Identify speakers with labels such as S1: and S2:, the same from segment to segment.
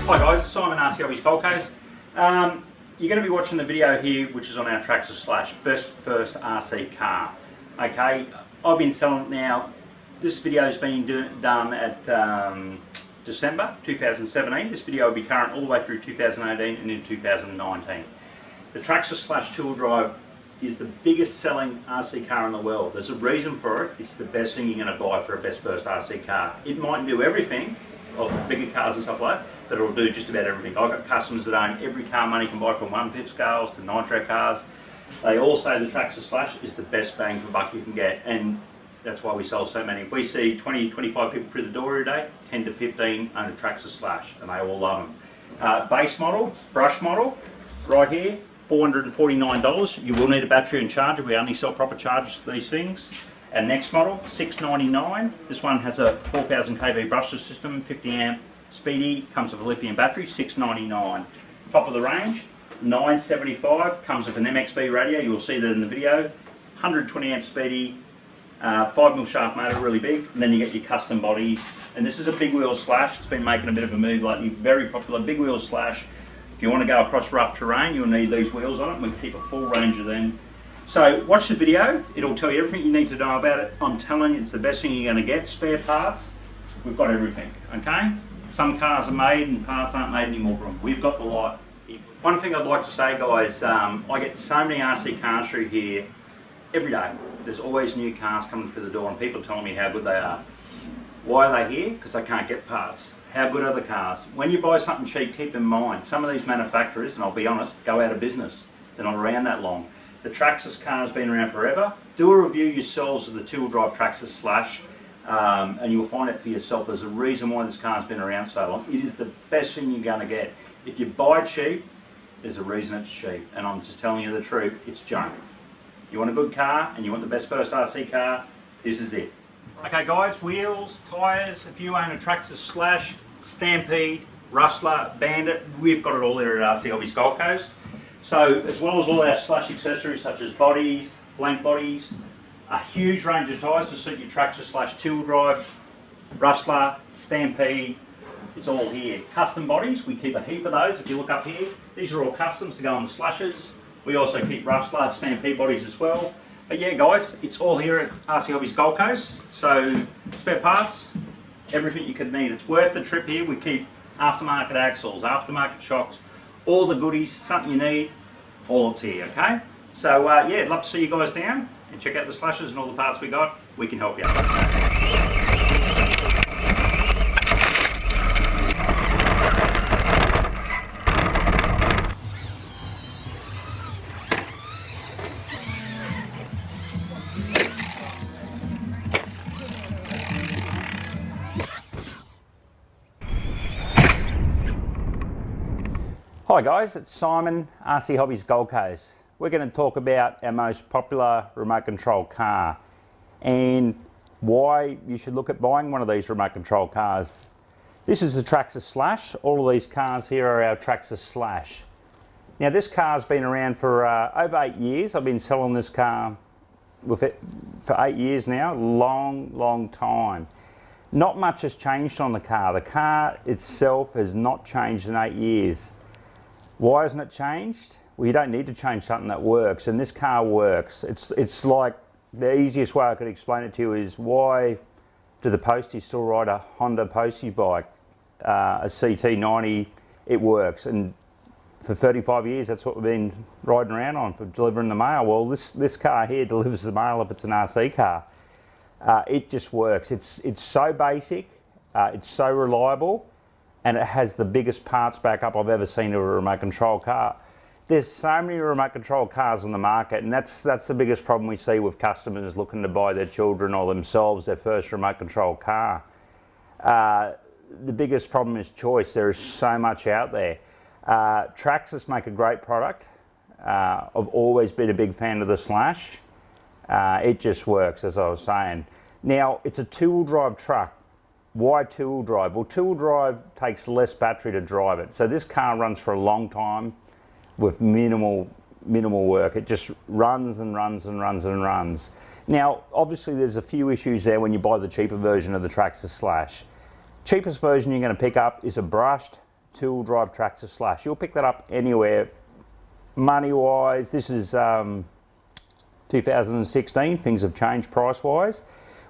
S1: Hi guys, Simon RCO's Gold Coast. You're going to be watching the video here, which is on our Traxxas Slash, best first RC car. Okay, I've been selling it now. This video has been done at December 2017. This video will be current all the way through 2018 and into 2019. The Traxxas Slash two-wheel drive is the biggest selling RC car in the world. There's a reason for it. It's the best thing you're going to buy for a best first RC car. It might do everything, or bigger cars and stuff like that, but it'll do just about everything. I've got customers that own every car money can buy, from 1/5 scales to nitro cars. They all say the Traxxas Slash is the best bang for buck you can get, and that's why we sell so many. If we see 20, 25 people through the door every day, 10 to 15 own a Traxxas Slash, and they all love them. Base model, brush model, right here, $449. You will need a battery and charger. We only sell proper chargers for these things. Our next model, $699. This one has a 4000 kV brushless system, 50 amp speedy, comes with a lithium battery, $699. Top of the range, $975, comes with an MXB radio, you'll see that in the video, 120 amp speedy, 5mm shaft motor, really big, and then you get your custom bodies. And this is a big wheel Slash. It's been making a bit of a move lately, very popular, big wheel Slash. If you want to go across rough terrain, you'll need these wheels on it, and we keep a full range of them. So watch the video, it'll tell you everything you need to know about it. I'm telling you, it's the best thing you're going to get. Spare parts, we've got everything, okay? Some cars are made and parts aren't made anymore from them. We've got the lot. One thing I'd like to say, guys, I get so many RC cars through here every day. There's always new cars coming through the door and people telling me how good they are. Why are they here? Because they can't get parts. How good are the cars? When you buy something cheap, keep in mind, some of these manufacturers, and I'll be honest, go out of business. They're not around that long. The Traxxas car has been around forever. Do a review yourselves of the two-wheel drive Traxxas Slash, and you'll find it for yourself. There's a reason why this car's been around so long. It is the best thing you're going to get. If you buy cheap, there's a reason it's cheap, and I'm just telling you the truth, it's junk. You want a good car, and you want the best first RC car, this is it. Okay guys, wheels, tyres, if you own a Traxxas Slash, Stampede, Rustler, Bandit, we've got it all there at RC Hobbies Gold Coast. So, as well as all our Slash accessories such as bodies, blank bodies, a huge range of tyres to suit your Traxxas Slash two-wheel drive, Rustler, Stampede, it's all here. Custom bodies, we keep a heap of those. If you look up here, these are all customs to go on the Slashes. We also keep Rustler, Stampede bodies as well. But yeah guys, it's all here at RC Hobbies Gold Coast. So, spare parts, everything you could need. It's worth the trip here. We keep aftermarket axles, aftermarket shocks, all the goodies, something you need, all it's here, okay? So yeah, I'd love to see you guys down and check out the Slashes and all the parts we got. We can help you. Hi guys, it's Simon, RC Hobbies Gold Coast. We're going to talk about our most popular remote control car and why you should look at buying one of these remote control cars. This is the Traxxas Slash. All of these cars here are our Traxxas Slash. Now this car's been around for over 8 years. I've been selling this car with it for 8 years now, long time. Not much has changed on the car. The car itself has not changed in 8 years. Why hasn't it changed? Well, you don't need to change something that works, and this car works. It's like, the easiest way I could explain it to you is, why do the posties still ride a Honda postie bike, a CT90? It works, and for 35 years that's what we've been riding around on for delivering the mail. Well, this car here delivers the mail if it's an RC car. It just works. It's so basic, it's so reliable, and it has the biggest parts backup I've ever seen to a remote control car. There's so many remote control cars on the market, and that's the biggest problem we see with customers looking to buy their children or themselves their first remote control car. The biggest problem is choice. There is so much out there. Traxxas make a great product. I've always been a big fan of the Slash. It just works, as I was saying. Now, it's a two-wheel drive truck. Why two-wheel drive? Well, two-wheel drive takes less battery to drive it. So this car runs for a long time with minimal work. It just runs and runs and runs and runs. Now, obviously there's a few issues there when you buy the cheaper version of the Traxxas Slash. Cheapest version you're going to pick up is a brushed two-wheel drive Traxxas Slash. You'll pick that up anywhere. Money-wise, this is 2016. Things have changed price-wise.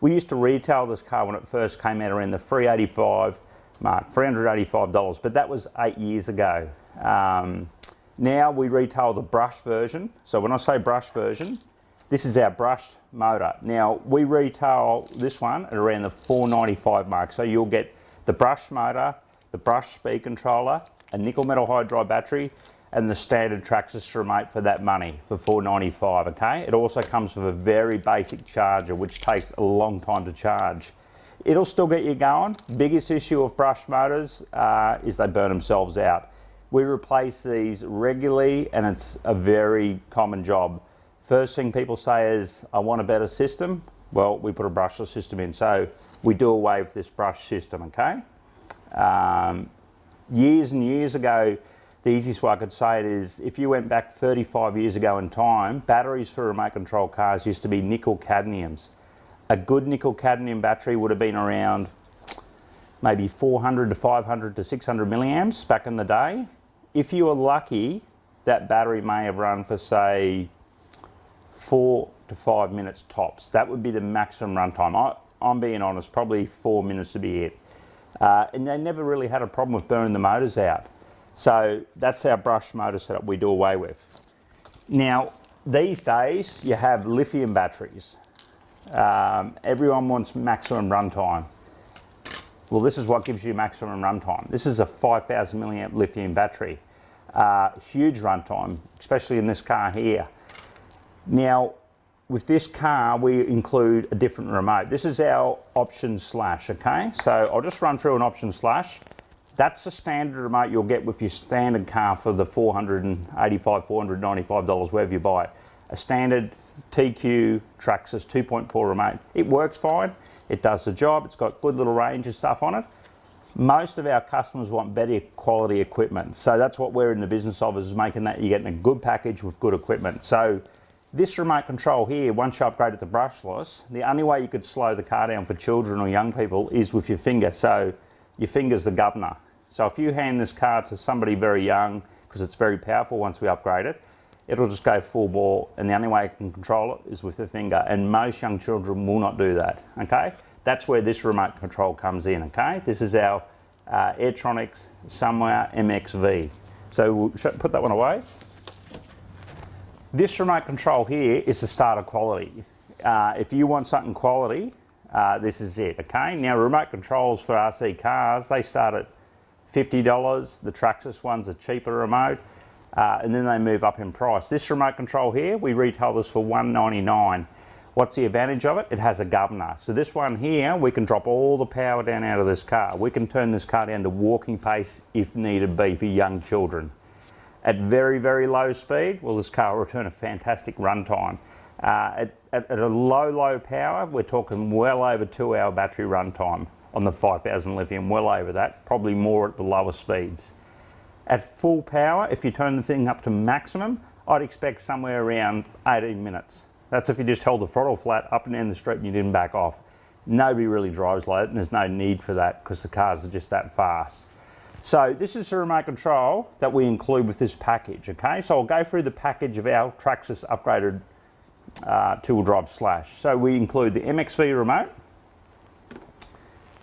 S1: We used to retail this car when it first came out around the $385 mark, $385, but that was 8 years ago. Now we retail the brushed version. So when I say brushed version, this is our brushed motor. Now we retail this one at around the $495 mark. So you'll get the brushed motor, the brushed speed controller, a nickel metal hydride battery, and the standard Traxxas remote for that money, for $495, okay? It also comes with a very basic charger, which takes a long time to charge. It'll still get you going. Biggest issue of brushed motors is they burn themselves out. We replace these regularly, and it's a very common job. First thing people say is, I want a better system. Well, we put a brushless system in, so we do away with this brush system, okay? Years and years ago, the easiest way I could say it is, if you went back 35 years ago in time, batteries for remote control cars used to be nickel cadmiums. A good nickel cadmium battery would have been around maybe 400 to 500 to 600 milliamps back in the day. If you were lucky, that battery may have run for, say, 4 to 5 minutes tops. That would be the maximum runtime. I'm being honest, probably 4 minutes would be it. And they never really had a problem with burning the motors out. So that's our brush motor setup we do away with. Now, these days, you have lithium batteries. Everyone wants maximum runtime. Well, this is what gives you maximum runtime. This is a 5,000 milliamp lithium battery. Huge runtime, especially in this car here. Now, with this car, we include a different remote. This is our option slash, okay? So I'll just run through an option slash. That's the standard remote you'll get with your standard car for the $485, $495, wherever you buy it. A standard TQ Traxxas 2.4 remote. It works fine. It does the job. It's got good little range of stuff on it. Most of our customers want better quality equipment. So that's what we're in the business of, is making that you're getting a good package with good equipment. So this remote control here, once you upgrade it to brushless, the only way you could slow the car down for children or young people is with your finger. So your finger's the governor. So if you hand this car to somebody very young, because it's very powerful once we upgrade it, it'll just go full bore, and the only way you can control it is with the finger, and most young children will not do that, okay? That's where this remote control comes in, okay? This is our Airtronics Somewhere MXV. So we'll put that one away. This remote control here is the starter quality. If you want something quality, this is it, okay? Now, remote controls for RC cars, they start at $50. The Traxxas one's a cheaper remote, and then they move up in price. This remote control here, we retail this for $199. What's the advantage of it? It has a governor. So this one here, we can drop all the power down out of this car. We can turn this car down to walking pace if needed be for young children. At very, very low speed, well, this car will return a fantastic runtime. At a low power, we're talking well over 2 hour battery runtime on the 5,000 lithium, well over that, probably more at the lower speeds. At full power, if you turn the thing up to maximum, I'd expect somewhere around 18 minutes. That's if you just held the throttle flat up and down the street and you didn't back off. Nobody really drives like that, and there's no need for that because the cars are just that fast. So this is the remote control that we include with this package, okay? So I'll go through the package of our Traxxas upgraded two-wheel drive Slash. So we include the MXV remote.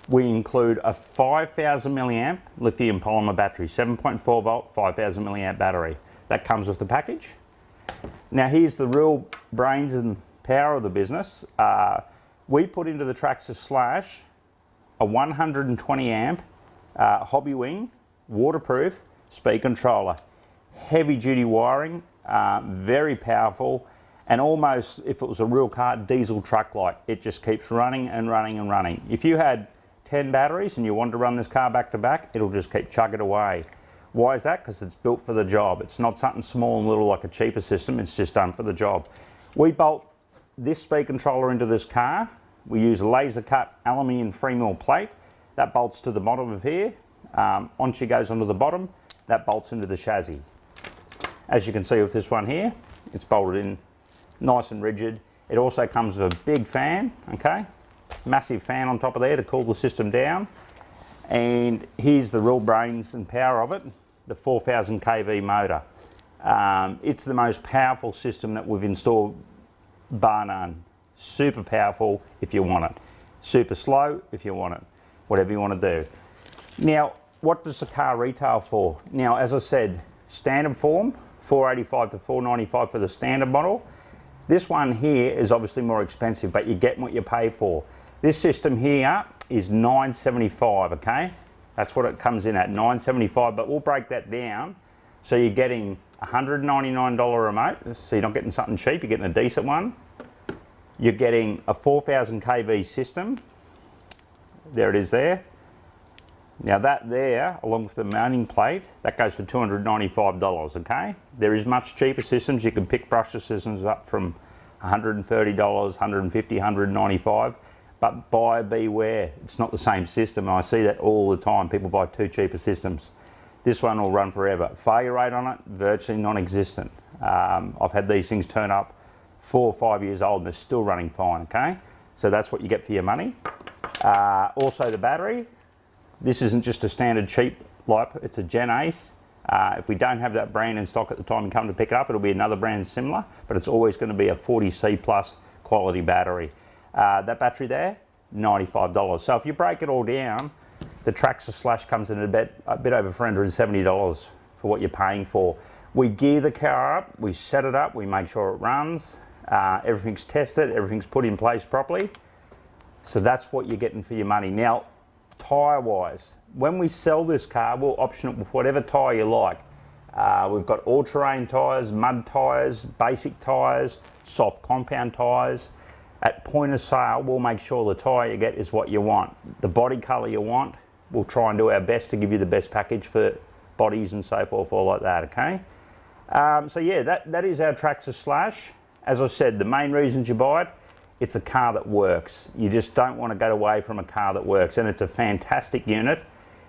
S1: We include a 5,000 milliamp lithium polymer battery, 7.4 volt, 5,000 milliamp battery. That comes with the package. Now here's the real brains and power of the business. We put into the Traxxas Slash a 120 amp hobby wing, waterproof speed controller. Heavy duty wiring, very powerful, and almost, if it was a real car, diesel truck like. It just keeps running and running and running. If you had 10 batteries and you wanted to run this car back to back, it'll just keep chugging away. Why is that? Because it's built for the job. It's not something small and little like a cheaper system, it's just done for the job. We bolt this speed controller into this car. We use a laser cut aluminium free mill plate. That bolts to the bottom of here. Onto goes onto the bottom. That bolts into the chassis. As you can see with this one here, it's bolted in nice and rigid. It also comes with a big fan, okay? Massive fan on top of there to cool the system down. And here's the real brains and power of it, the 4000 kV motor. It's the most powerful system that we've installed, bar none. Super powerful if you want it. Super slow if you want it. Whatever you want to do. Now, what does the car retail for? Now, as I said, standard form, $485 to $495 for the standard model. This one here is obviously more expensive, but you get what you pay for. This system here is $975, okay? That's what it comes in at, $975, but we'll break that down. So you're getting $199 remote, so you're not getting something cheap, you're getting a decent one. You're getting a 4000 kV system. There it is there. Now that there, along with the mounting plate, that goes for $295, okay? There is much cheaper systems. You can pick brushless systems up from $130, $150, $195, but buyer beware. It's not the same system. I see that all the time. People buy two cheaper systems. This one will run forever. Failure rate on it, virtually non-existent. I've had these things turn up 4 or 5 years old and they're still running fine, okay? So that's what you get for your money. Also the battery. This isn't just a standard cheap LiPo, it's a Gen Ace. If we don't have that brand in stock at the time you come to pick it up, it'll be another brand similar, but it's always going to be a 40C plus quality battery. That battery there, $95. So if you break it all down, the Traxxas Slash comes in a bit over $470 for what you're paying for. We gear the car up, we set it up, we make sure it runs, everything's tested, everything's put in place properly. So that's what you're getting for your money. Now, tyre wise, when we sell this car, we'll option it with whatever tyre you like. We've got all-terrain tyres, mud tyres, basic tyres, soft compound tyres. At point of sale, we'll make sure the tyre you get is what you want. The body colour you want, we'll try and do our best to give you the best package for bodies and so forth, all like that, okay? So yeah, that is our Traxxas Slash. As I said, the main reasons you buy it, it's a car that works. You just don't want to go away from a car that works, and it's a fantastic unit.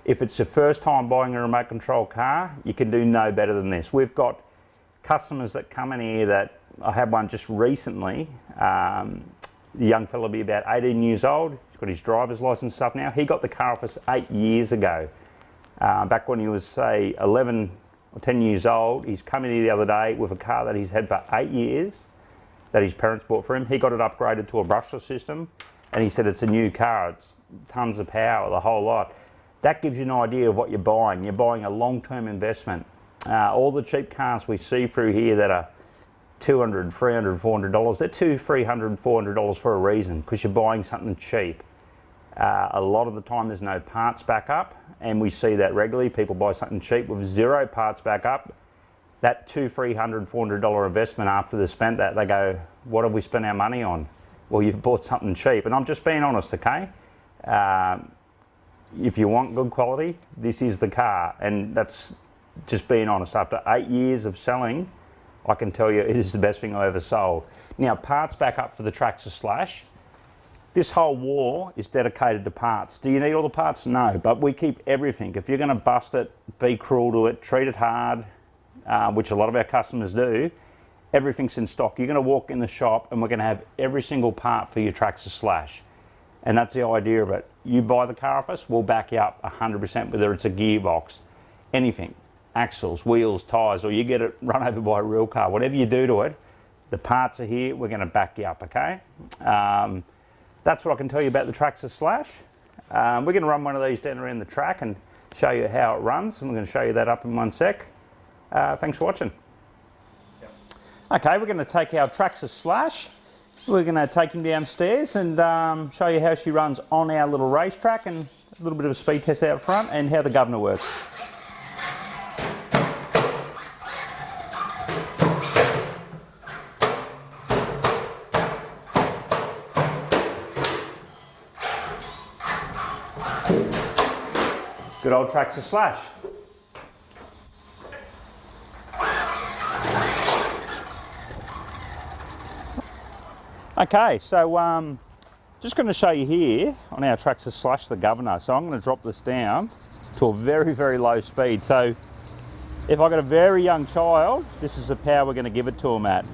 S1: If it's your first time buying a remote control car, you can do no better than this. We've got customers that come in here that, I had one just recently, the young fella will be about 18 years old, he's got his driver's license stuff now. He got the car off us 8 years ago. Back when he was say 11 or 10 years old, he's come in here the other day with a car that he's had for 8 years, that his parents bought for him. He got it upgraded to a brushless system, and he said it's a new car, it's tons of power, the whole lot. That gives you an idea of what you're buying. You're buying a long-term investment. All the cheap cars we see through here that are $200, $300, $400, they're $200, $300, $400 for a reason, because you're buying something cheap. A lot of the time there's no parts backup, and we see that regularly. People buy something cheap with zero parts backup. That $200, $300, $400 investment, after they spent that, they go, what have we spent our money on? Well, you've bought something cheap. And I'm just being honest, okay? If you want good quality, this is the car. And that's just being honest. After 8 years of selling, I can tell you it is the best thing I ever sold. Now, parts backup for the Traxxas Slash. This whole wall is dedicated to parts. Do you need all the parts? No, but we keep everything. If you're going to bust it, be cruel to it, treat it hard, which a lot of our customers do, everything's in stock. You're going to walk in the shop and we're going to have every single part for your Traxxas Slash. And that's the idea of it. You buy the car off us, we'll back you up 100%, whether it's a gearbox, anything, axles, wheels, tyres, or you get it run over by a real car. Whatever you do to it, the parts are here, we're going to back you up, okay? That's what I can tell you about the Traxxas Slash. We're going to run one of these down around the track and show you how it runs, and we're going to show you that up in one sec. Thanks for watching. Yep. Okay, we're going to take our Traxxas Slash, we're going to take him downstairs and show you how she runs on our little racetrack, and a little bit of a speed test out front, and how the governor works. Good old Traxxas Slash. Okay, so just going to show you here on our Traxxas Slash the governor. So I'm going to drop this down to a very, very low speed. So if I've got a very young child, this is the power we're going to give it to them at.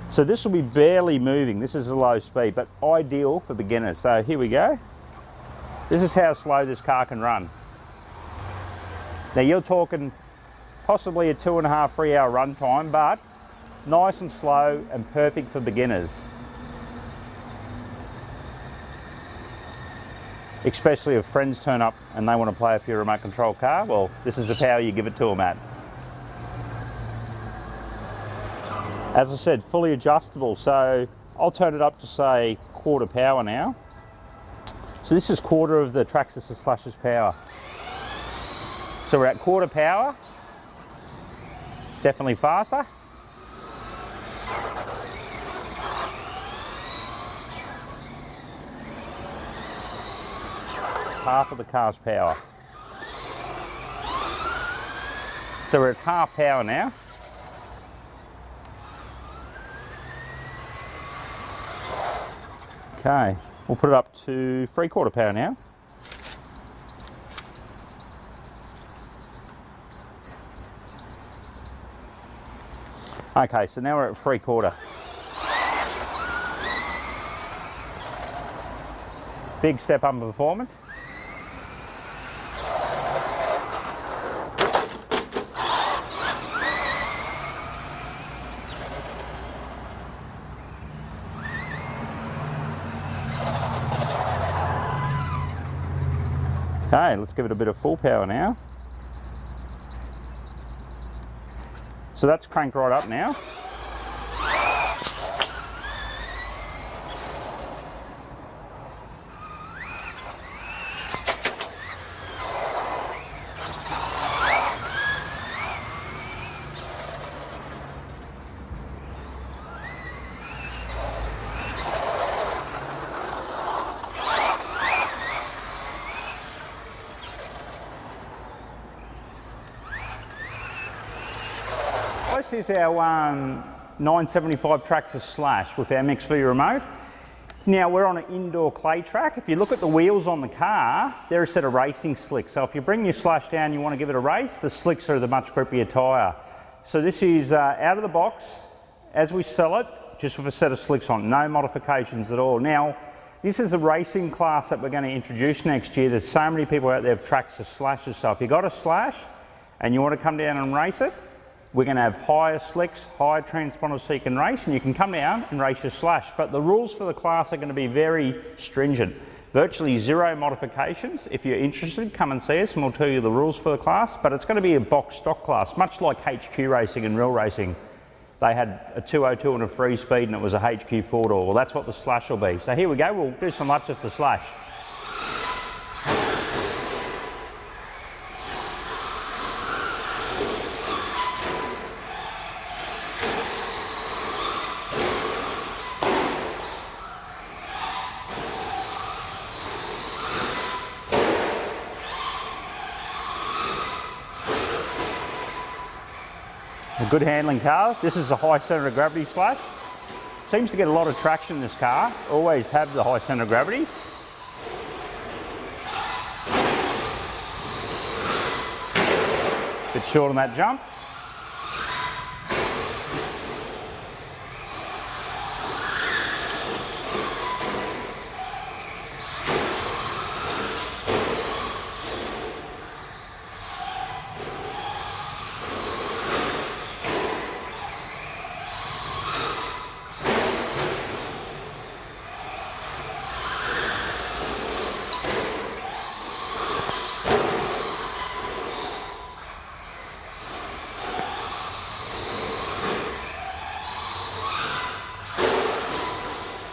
S1: So this will be barely moving. This is a low speed, but ideal for beginners. So here we go. This is how slow this car can run. Now you're talking possibly a 2.5, 3 hour run time, but nice and slow and perfect for beginners. Especially if friends turn up and they want to play for your remote control car, well, this is the power you give it to them at. As I said, fully adjustable, so I'll turn it up to say quarter power now. So this is quarter of the Traxxas Slash's power. So we're at quarter power, definitely faster. Half of the car's power. So we're at half power now. Okay, we'll put it up to 3/4 power now. Okay, so now we're at 3/4. Big step up in performance. Okay, let's give it a bit of full power now. So that's cranked right up now. This is our 975 Traxxas Slash with our MXV remote. Now we're on an indoor clay track. If you look at the wheels on the car, they're a set of racing slicks. So if you bring your Slash down, you want to give it a race, the slicks are the much grippier tyre. So this is out of the box, as we sell it, just with a set of slicks on, no modifications at all. Now, this is a racing class that we're going to introduce next year. There's so many people out there with Traxxas Slashes, so if you've got a Slash and you want to come down and race it, we're going to have higher slicks, higher transponders so you can race, and you can come down and race your Slash. But the rules for the class are going to be very stringent. Virtually zero modifications. If you're interested, come and see us and we'll tell you the rules for the class. But it's going to be a box stock class, much like HQ racing and real racing. They had a 202 and a free speed and it was a HQ 4-door. Well, that's what the Slash will be. So here we go, we'll do some laps with the Slash. A good handling car. This is a high centre of gravity Slash. Seems to get a lot of traction in this car. Always have the high centre of gravities. Bit short on that jump.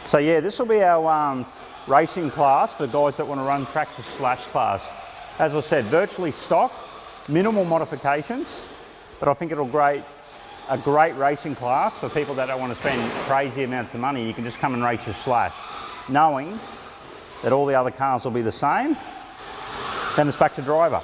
S1: So yeah, this will be our racing class for guys that want to run Traxxas Slash class. As I said, virtually stock, minimal modifications, but I think it'll be a great racing class for people that don't want to spend crazy amounts of money. You can just come and race your Slash, knowing that all the other cars will be the same. Then it's back to driver.